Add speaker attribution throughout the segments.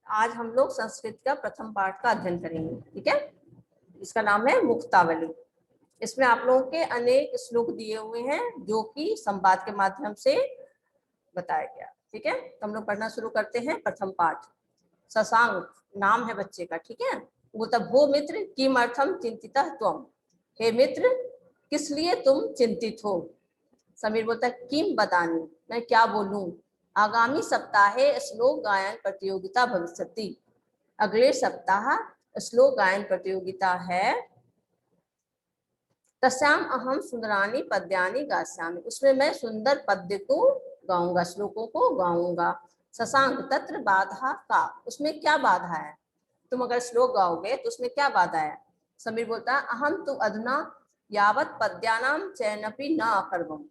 Speaker 1: आज हम लोग संस्कृत का प्रथम पाठ का अध्ययन करेंगे। ठीक है, इसका नाम है मुक्तावली। इसमें आप लोगों के अनेक श्लोक दिए हुए हैं जो कि संवाद के माध्यम से बताया गया। ठीक है, तो हम लोग पढ़ना शुरू करते हैं। प्रथम पाठ। शशांक नाम है बच्चे का। ठीक है, बोलता भो मित्र किमर्थम चिंतितः त्वम। हे मित्र, किस लिए तुम चिंतित हो। समीर बोलता है किम बदानी, मैं क्या बोलूं। आगामी सप्ताहे श्लोक गायन प्रतियोगिता भविष्यति। अगले सप्ताह श्लोक गायन प्रतियोगिता है। तस्याम अहम सुंदरानी पद्यानि गास्यामि, उसमें मैं सुंदर पद्य को गाऊंगा, श्लोकों को गाऊंगा। शशांक तत्र बाधा का, उसमें क्या बाधा है। तुम अगर श्लोक गाओगे तो उसमें क्या बाधा है। समीर बोलता है अहम तु अधुना यावत पद्यानाम चयनपि न अकर्वम,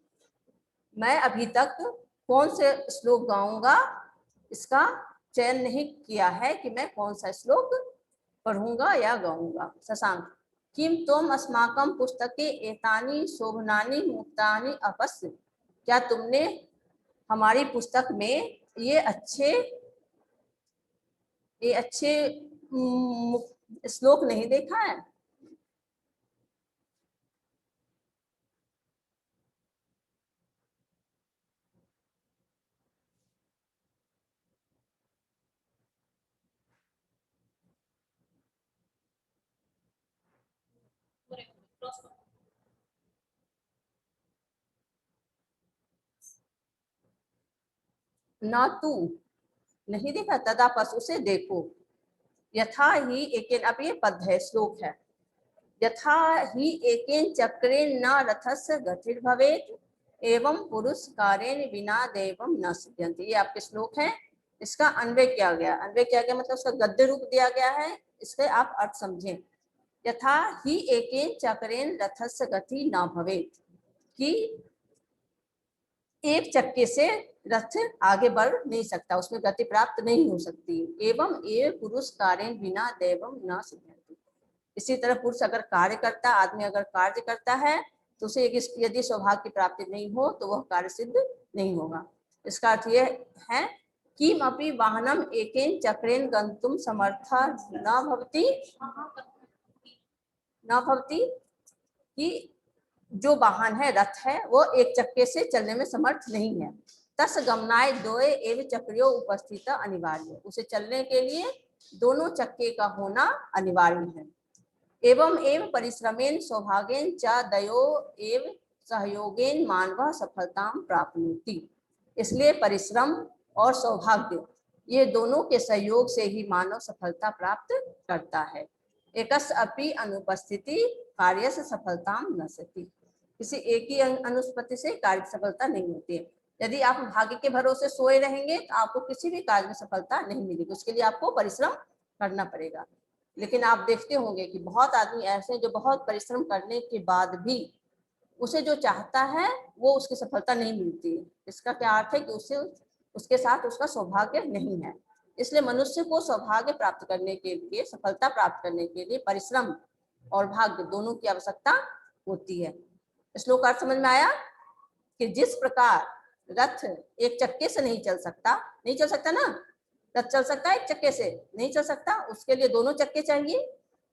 Speaker 1: मैं अभी तक कौन से श्लोक गाऊंगा इसका चयन नहीं किया है कि मैं कौन सा श्लोक पढ़ूंगा या गाऊंगा। शशांक किम त्वम अस्माकं पुस्तके एतानि शोभनानि मुक्तानि अपश्य, क्या तुमने हमारी पुस्तक में ये अच्छे श्लोक नहीं देखा है। ना तू नहीं देखा, तदा पशु से देखो। यथा ही एक, अब ये पद है, श्लोक है। यथा ही एकेन चक्रेण न रथस्य गतिर्भवेत् एवं पुरुषकारेण विना देवम न सिद्ध्यन्ति। ये आपके श्लोक हैं, इसका अन्वय किया गया। अन्वय किया गया मतलब उसका गद्य रूप दिया गया है, इसके आप अर्थ समझें। यथा ही एकेन चक्रेण रथस्य गति न भवेत्, कि एक चक्के से रथ आगे बढ़ नहीं सकता, उसमें गति प्राप्त नहीं हो सकती। एवं एव पुरुष कार्य बिना देवम न सिद्ध्यन्ति, इसी तरह पुरुष अगर कार्य करता, आदमी अगर कार्य करता है तो उसे यदि सौभाग्य की प्राप्ति नहीं हो तो वह कार्य सिद्ध नहीं होगा। इसका अर्थ यह है किम अपि वाहनम एकेन चक्रेन गंतुम समर्थ न भवति, कि जो वाहन है, रथ है, वो एक चक्के से चलने में समर्थ नहीं है। तस गमनाय द्वये एव चक्रियो उपस्थित अनिवार्य, उसे चलने के लिए दोनों चक्के का होना अनिवार्य है। एवं एव परिश्रमेन सौभाग्येन च दयो एव सहयोगेन मानव सफलता प्राप्नोति, इसलिए परिश्रम और सौभाग्य ये दोनों के सहयोग से ही मानव सफलता प्राप्त करता है। एकस अपि अनुपस्थिति कार्य से सफलता नश्यति, किसी एक ही अनुपस्थिति से कार्य सफलता नहीं होती है। यदि आप भाग्य के भरोसे सोए रहेंगे तो आपको किसी भी कार्य में सफलता नहीं मिलेगी, उसके लिए आपको परिश्रम करना पड़ेगा। लेकिन आप देखते होंगे कि बहुत आदमी ऐसे हैं जो बहुत परिश्रम करने के बाद भी उसे जो चाहता है वो उसकी सफलता नहीं मिलती है। इसका क्या अर्थ है कि उसके साथ उसका सौभाग्य नहीं है। इसलिए मनुष्य को सौभाग्य प्राप्त करने के लिए, सफलता प्राप्त करने के लिए परिश्रम और भाग्य दोनों की आवश्यकता होती है। श्लोक अर्थ समझ में आया कि जिस प्रकार रथ एक चक्के से नहीं चल सकता ना, रथ चल सकता है एक चक्के से नहीं चल सकता, उसके लिए दोनों चक्के चाहिए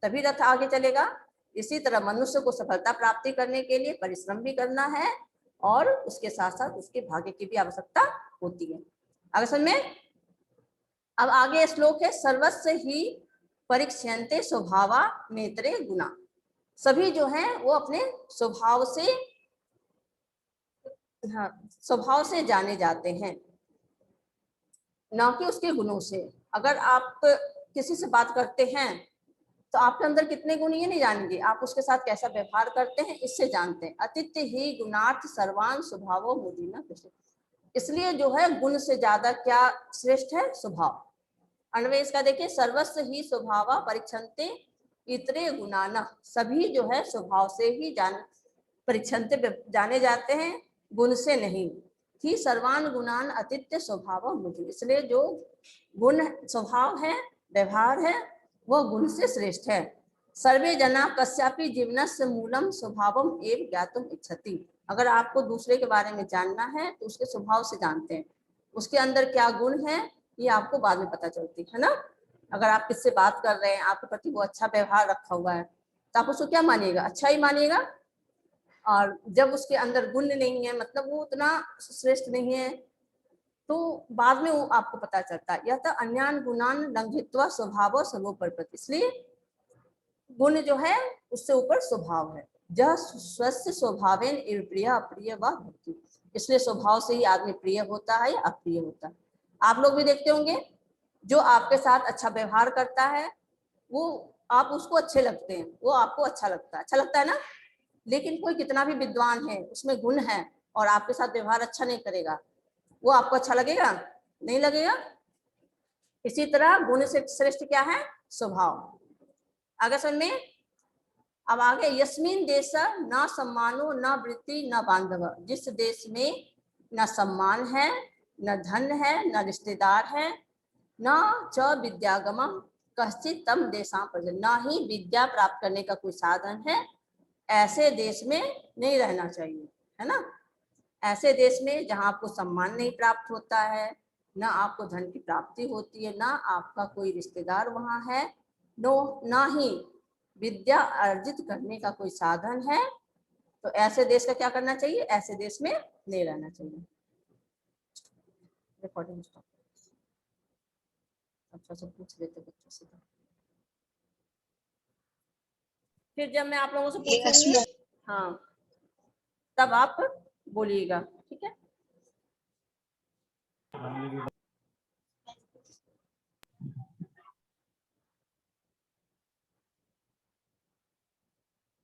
Speaker 1: तभी रथ आगे चलेगा। इसी तरह मनुष्य को सफलता प्राप्ति करने के लिए परिश्रम भी करना है और उसके साथ साथ उसके भाग्य की भी आवश्यकता होती है। आगे समझ में। अब आगे श्लोक है सर्वस्व ही परीक्षन्ते स्वभावा नेत्रे गुणा, सभी जो हैं वो अपने स्वभाव से, हाँ, स्वभाव से जाने जाते हैं, ना कि उसके गुणों से। अगर आप किसी से बात करते हैं तो आपके अंदर कितने गुण ये नहीं जानेंगे, आप उसके साथ कैसा व्यवहार करते हैं इससे जानते हैं। अतिथ्य ही गुणार्थ सर्वान स्वभावो मुदीना, इसलिए जो है गुण से ज्यादा क्या श्रेष्ठ है, स्वभाव। अन्वय इसका देखिए, सर्वस्व ही स्वभावा परीक्षन्ते इतरे गुणाना, सभी जो है स्वभाव से ही परीक्षन्ते जाने जाते हैं, गुण से नहीं। ही सर्वान गुणान अतिथ्य स्वभाव मुझे, इसलिए जो गुण स्वभाव है, व्यवहार है, वह गुण से श्रेष्ठ है। सर्वे जना कस्यापि जीवनस्य मूलम स्वभावम एव ज्ञातुम इच्छति, अगर आपको दूसरे के बारे में जानना है तो उसके स्वभाव से जानते हैं, उसके अंदर क्या गुण है ये आपको बाद में पता चलती है ना। अगर आप किससे बात कर रहे हैं, आपके प्रति वो अच्छा व्यवहार रखा हुआ है, तो आप उसको क्या मानिएगा, अच्छा ही मानिएगा। और जब उसके अंदर गुण नहीं है, मतलब वो उतना श्रेष्ठ नहीं है, तो बाद में वो आपको पता चलता है। यह तो अन्यान गुणान लंघित्वा स्वभाव सर्वोपरि, इसलिए गुण जो है उससे ऊपर स्वभाव है। जह स्वस्थ स्वभावेन एव प्रिय अप्रिय व भक्ति, इसलिए स्वभाव से ही आदमी प्रिय होता है या अप्रिय होता है। आप लोग भी देखते होंगे, जो आपके साथ अच्छा व्यवहार करता है वो आप उसको अच्छे लगते हैं, वो आपको अच्छा लगता है ना। लेकिन कोई कितना भी विद्वान है, उसमें गुण है और आपके साथ व्यवहार अच्छा नहीं करेगा, वो आपको अच्छा लगेगा? नहीं लगेगा। इसी तरह गुण से श्रेष्ठ क्या है? स्वभाव। आगे समझ में? अब आगे, यस्मिन देश न सम्मानो न वृत्ति न बांधव, जिस देश में न सम्मान है, न धन है, न रिश्तेदार है, न च विद्यागम कश्चित तम देशा पर, न ही विद्या प्राप्त करने का कोई साधन है, ऐसे देश में नहीं रहना चाहिए, है ना। ऐसे देश में जहाँ आपको सम्मान नहीं प्राप्त होता है, ना आपको धन की प्राप्ति होती है, ना आपका कोई रिश्तेदार वहाँ है, ना ही विद्या अर्जित करने का कोई साधन है, तो ऐसे देश का क्या करना चाहिए? ऐसे देश में नहीं रहना चाहिए। Recording stop. अच्छा सब पूछ लेते बच्चों से। फिर जब मैं आप लोगों से पूछूंगी, हाँ, तब आप बोलिएगा, ठीक है।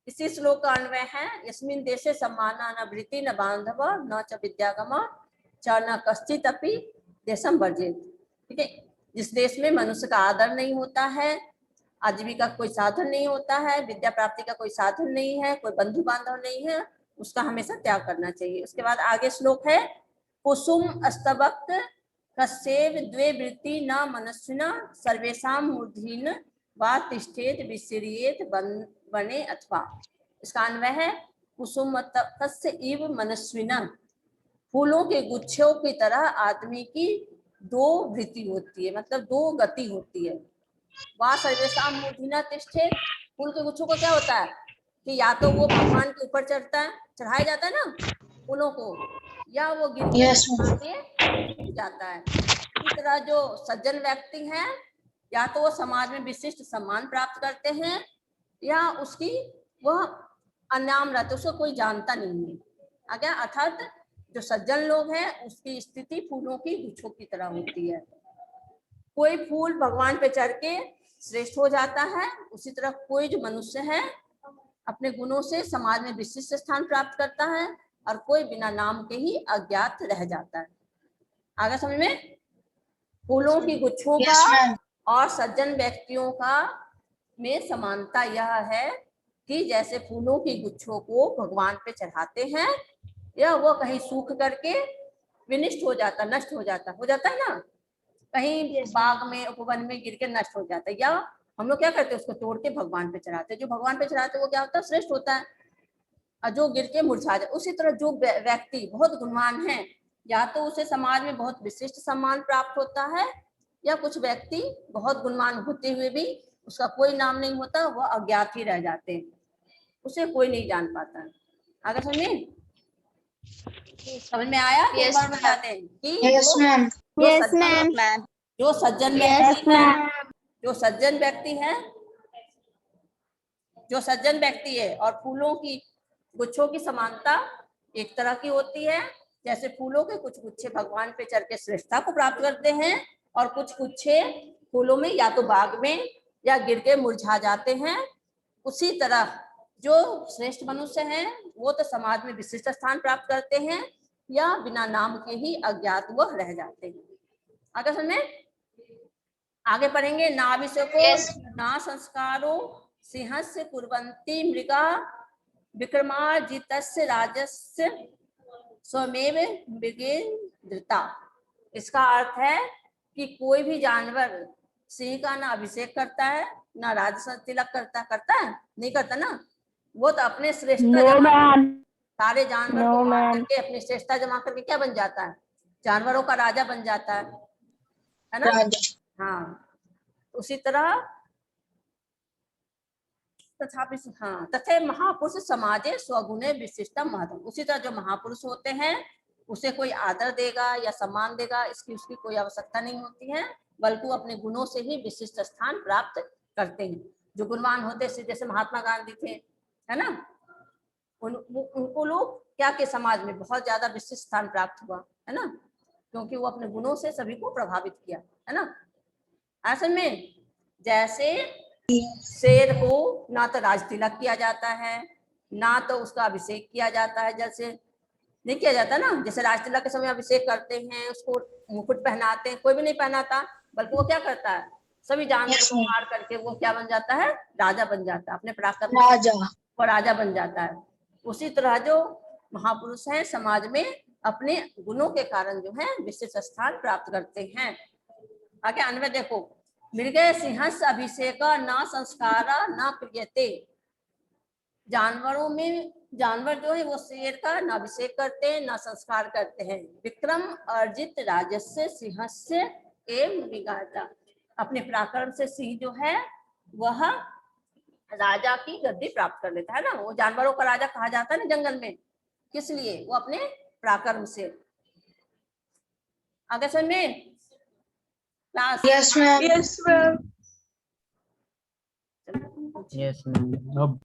Speaker 1: इसी श्लोक का अन्वय है, यस्मिन देशे सम्माना न वृत्ति न बांधव न च विद्यागम च न कश्चित अपि देशम वर्जित, ठीक है। जिस देश में मनुष्य का आदर नहीं होता है, आजीविका का कोई साधन नहीं होता है, विद्या प्राप्ति का कोई साधन नहीं है, कोई बंधु बांधव नहीं है, उसका हमेशा त्याग करना चाहिए। उसके बाद आगे श्लोक है, कुसुम अस्तबक कस्येव द्वे वृत्ति न मनस्विना सर्वेषां मूर्धीन वा तिष्ठेत विसिरियेत बने अथवा। इसका अन्वय है, कुसुम तस्य इव मनस्विना, फूलों के गुच्छों की तरह आदमी की दो वृत्ति होती है, मतलब दो गति होती है। वह सर्वेशा मूर्धना तिष्ठे, फूल के गुच्छों को क्या होता है कि या तो वो भगवान के ऊपर चढ़ाया जाता है ना फूलों को, या वो गिर के जाता है। इसी तरह जो सज्जन व्यक्ति हैं, या तो वो समाज में विशिष्ट सम्मान प्राप्त करते हैं, या उसकी वह अनाम रहते, उसको कोई जानता नहीं है। आगे अर्थात जो सज्जन लोग हैं उसकी स्थिति फूलों की गुच्छों की तरह होती है। कोई फूल भगवान पे चढ़ के श्रेष्ठ हो जाता है, उसी तरह कोई जो मनुष्य है अपने गुणों से समाज में विशिष्ट स्थान प्राप्त करता है, और कोई बिना नाम के ही अज्ञात रह जाता है। आगे समझ में? फूलों की गुच्छों का और सज्जन व्यक्तियों का में समानता यह है कि जैसे फूलों की गुच्छों को भगवान पे चढ़ाते हैं, या वो कहीं सूख करके विनिष्ट हो जाता, नष्ट हो जाता है ना, कहीं बाग में उपवन में गिर के नष्ट हो जाता है, या हम लोग क्या करते हैं उसको तोड़ के भगवान पे चढ़ाते हैं। जो भगवान पे चढ़ाते हैं वो क्या होता है? श्रेष्ठ होता है, और जो गिर के मुरझा जाए। उसी तरह जो व्यक्ति बहुत गुणवान है, या तो उसे समाज में बहुत विशिष्ट सम्मान प्राप्त होता है, या कुछ व्यक्ति बहुत गुणवान होते हुए भी उसका कोई नाम नहीं होता, वह अज्ञात ही रह जाते हैं, उसे कोई नहीं जान पाता है। आगे समझ में आया? एक बार बताते हैं कि जो सज्जन व्यक्ति है, जो सज्जन व्यक्ति है और फूलों की गुच्छों की समानता एक तरह की होती है। जैसे फूलों के कुछ गुच्छे भगवान पे चढ़ के श्रेष्ठता को प्राप्त करते हैं, और कुछ गुच्छे फूलों में या तो बाग में या गिर के मुरझा जाते हैं। उसी तरह जो श्रेष्ठ मनुष्य हैं वो तो समाज में विशिष्ट स्थान प्राप्त करते हैं, या बिना नाम के ही अज्ञात वो रह जाते हैं। आगे सुने, आगे पढ़ेंगे। ना विषको ना संस्कारो सिंहस्य कुर्वन्ति मृगा विक्रमार्जितस्य राजस्य स्वमेव मृगेन्द्रता। इसका अर्थ है कि कोई भी जानवर सिंह का ना अभिषेक करता है, ना राजस तिलक करता है, नहीं करता ना। वो तो अपने श्रेष्ठता सारे जानवर को मार करके अपनी श्रेष्ठता जमा करके क्या बन जाता है? जानवरों का राजा बन जाता है। है ना। हाँ, उसी तरह तथापि हाँ तथे महापुरुष समाजे स्वगुणे विशिष्टम महत्व। उसी तरह जो महापुरुष होते हैं उसे कोई आदर देगा या सम्मान देगा, इसकी उसकी कोई आवश्यकता नहीं होती है, बल्कि वो अपने गुणों से ही विशिष्ट स्थान प्राप्त करते हैं। जो गुणवान होते हैं जैसे महात्मा गांधी थे, है ना, उनको लोग क्या के समाज में बहुत ज्यादा विशिष्ट स्थान प्राप्त हुआ, है ना, क्योंकि वो अपने गुणों से सभी को प्रभावित किया, है ना। असल में जैसे शेर को ना तो राज तिलक किया जाता है, ना तो उसका अभिषेक किया जाता है, जैसे नहीं किया जाता ना, जैसे राज तिलक के समय अभिषेक करते हैं, उसको मुकुट पहनाते हैं, कोई भी नहीं पहनाता, बल्कि वो क्या करता है, सभी जानवरों को मार करके वो क्या बन जाता है, राजा बन जाता है, अपने पराक्रम से वो राजा बन जाता है। उसी तरह जो महापुरुष हैं समाज में अपने गुणों के कारण जो है विशिष्ट स्थान प्राप्त करते हैं। आगे अन्वय देखो, मृगे सिंहस्य अभिषेक न संस्कार न क्रियते। जानवरों में जानवर जो है वो शेर का न अभिषेक करते हैं न संस्कार करते हैं। विक्रम अर्जित राजस्य सिंहस्य एवं मृगाता। अपने पराक्रम से सिंह जो है वह राजा की गद्दी प्राप्त कर लेता है ना, वो जानवरों का राजा कहा जाता है ना जंगल में, किस लिए, वो अपने पराक्रम से। आगे समझे class?
Speaker 2: Yes ma'am.
Speaker 3: Yes ma'am.